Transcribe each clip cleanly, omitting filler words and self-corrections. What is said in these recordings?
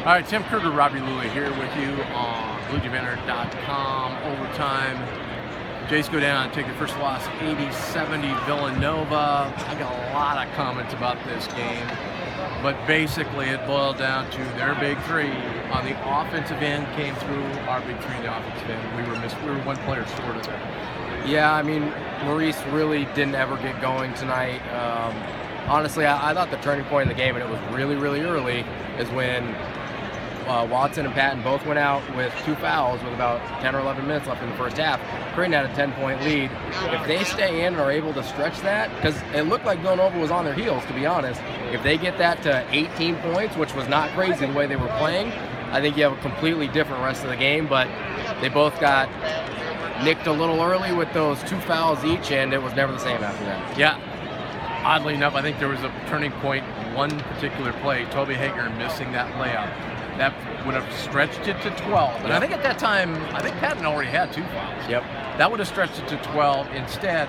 All right, Tim Kruger, Ravi here with you on BlueJayBanner.com. Overtime. Jays go down and take the first loss, 80-70 Villanova. I got a lot of comments about this game, but basically it boiled down to their big three on the offensive end came through. Our big three on the offensive end. We were one player short of that. Yeah, I mean, Maurice really didn't ever get going tonight. Honestly, I thought the turning point in the game, and it was really, really early, is when Watson and Patton both went out with 2 fouls with about 10 or 11 minutes left in the first half. Creighton had a 10-point lead. If they stay in and are able to stretch that, because it looked like Villanova was on their heels, to be honest. If they get that to 18 points, which was not crazy the way they were playing, I think you have a completely different rest of the game. But they both got nicked a little early with those 2 fouls each, and it was never the same after that. Yeah. Oddly enough, I think there was a turning point, one particular play, Toby Hager missing that layup. That would have stretched it to 12. And I think at that time, I think Patton already had 2 fouls. Yep. That would have stretched it to 12. Instead,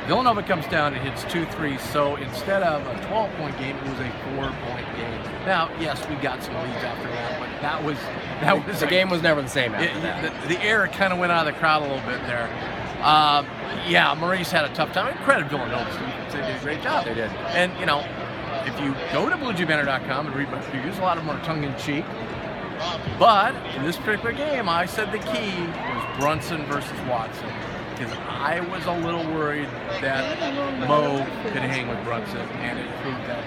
Villanova comes down and hits 2 threes. So instead of a 12-point game, it was a 4-point game. Now, yes, we got some leads after that, but that was the game was never the same after that. The air kind of went out of the crowd a little bit there. Yeah, Maurice had a tough time. And credit Villanova. They did a great job. They did. And, you know, if you go to BlueJayBanner.com and read my reviews, a lot of them are tongue-in-cheek. But in this particular game, I said the key was Brunson versus Watson, because I was a little worried that Mo could hang with Brunson, and it proved that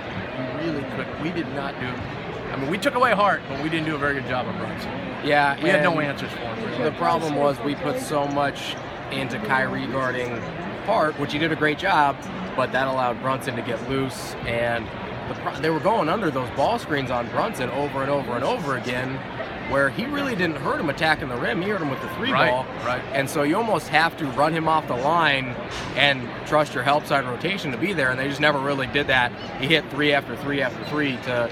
we really couldn't. We did not do. I mean, we took away Hart, but we didn't do a very good job of Brunson. Yeah, we had no answers for him. Really. The problem was we put so much into Kyrie guarding Hart, which he did a great job, but that allowed Brunson to get loose, and they were going under those ball screens on Brunson over and over and over again, where he really didn't hurt him attacking the rim. He hurt him with the 3 ball. Right. And so you almost have to run him off the line and trust your help side rotation to be there, and they just never really did that. He hit 3 after 3 after 3 to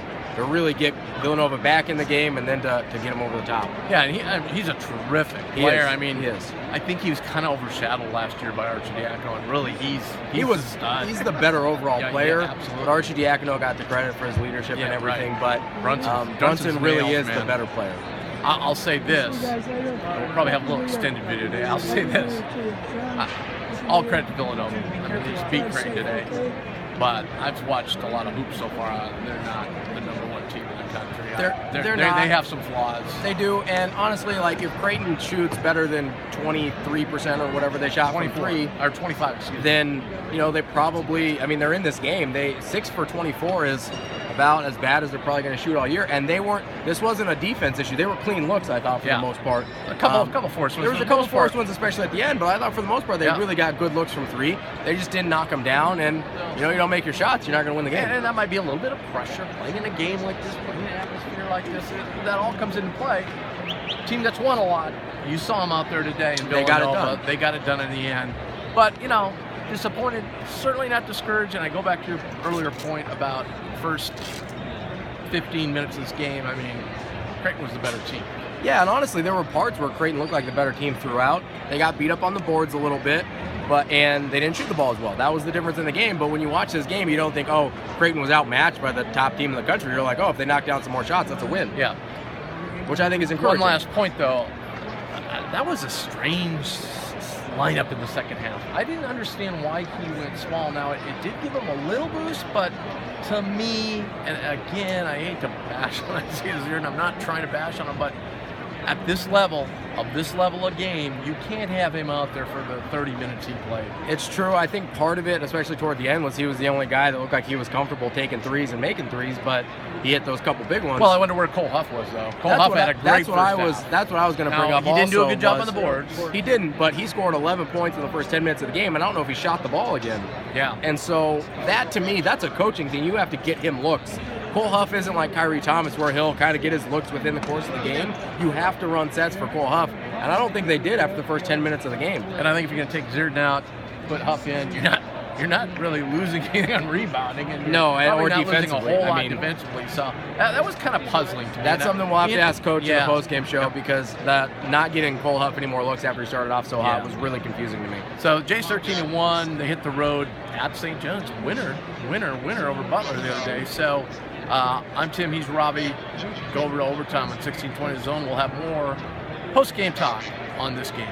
really get Villanova back in the game and then to get him over the top. Yeah, and he's a terrific player. I mean, he is. I think he was kind of overshadowed last year by Arcidiacono, and really he's he's the better overall player. Yeah, absolutely. But Arcidiacono got the credit for his leadership and everything. Right. But Brunson really is the better player. I'll say this. We'll probably have a little extended video today. I'll say this. All credit to Villanova. I mean, they just beat Creighton today. But I've watched a lot of hoops so far. They're not the #1 team in the country. They're not. They have some flaws. They do, and honestly, like if Creighton shoots better than 23% or whatever they shot 23 or 25, excuse me, then they probably. I mean, they're in this game. 6 for 24 is about as bad as they're probably going to shoot all year. And they weren't. This wasn't a defense issue. They were clean looks, I thought, for the most part. A couple forced ones. There was a couple forced ones, especially at the end. But I thought for the most part they really got good looks from 3. They just didn't knock them down. And you don't make your shots, you're not going to win the game. And that might be a little bit of pressure playing in a game like this, playing in an atmosphere like this. That all comes into play. Team that's won a lot. You saw them out there today in Villanova. They got it done. They got it done in the end. But disappointed, certainly not discouraged. And I go back to your earlier point about first 15 minutes of this game. I mean, Creighton was the better team. Yeah, and honestly, there were parts where Creighton looked like the better team throughout. They got beat up on the boards a little bit, and they didn't shoot the ball as well. That was the difference in the game. But when you watch this game, you don't think, oh, Creighton was outmatched by the top team in the country. You're like, oh, if they knock down some more shots, that's a win. Yeah. Which I think is encouraging. One last point, though. That was a strange lineup in the second half. I didn't understand why he went small. Now, it did give him a little boost, but to me, and again, I hate to bash on Aziz, and I'm not trying to bash on him, but at this level of game, you can't have him out there for the 30 minutes he played. It's true. I think part of it, especially toward the end, was he was the only guy that looked like he was comfortable taking threes and making threes, but he hit those couple big ones. Well, I wonder where Cole Huff was, though. Cole Huff had a great first half. That's what I was going to bring up. He didn't do a good job on the boards. He didn't, but he scored 11 points in the first 10 minutes of the game, and I don't know if he shot the ball again. Yeah. And so that, to me, that's a coaching thing. You have to get him looks. Cole Huff isn't like Kyrie Thomas where he'll kind of get his looks within the course of the game. You have to run sets for Cole Huff, and I don't think they did after the first 10 minutes of the game. And I think if you're going to take Zirden out, put Huff in, you're not you're not really losing anything on rebounding, and No, probably or not losing a defensively. whole I lot mean, defensively. So that was kind of puzzling to me. That's something we'll have to ask Coach in yeah. the post-game show, because that not getting Cole Huff any more looks after he started off so hot Yeah. was really confusing to me. So Jays 13-1. They hit the road at St. John's. Winner over Butler the other day. So I'm Tim. He's Ravi. Go over to overtime on 1620 Zone. We'll have more post-game talk on this game.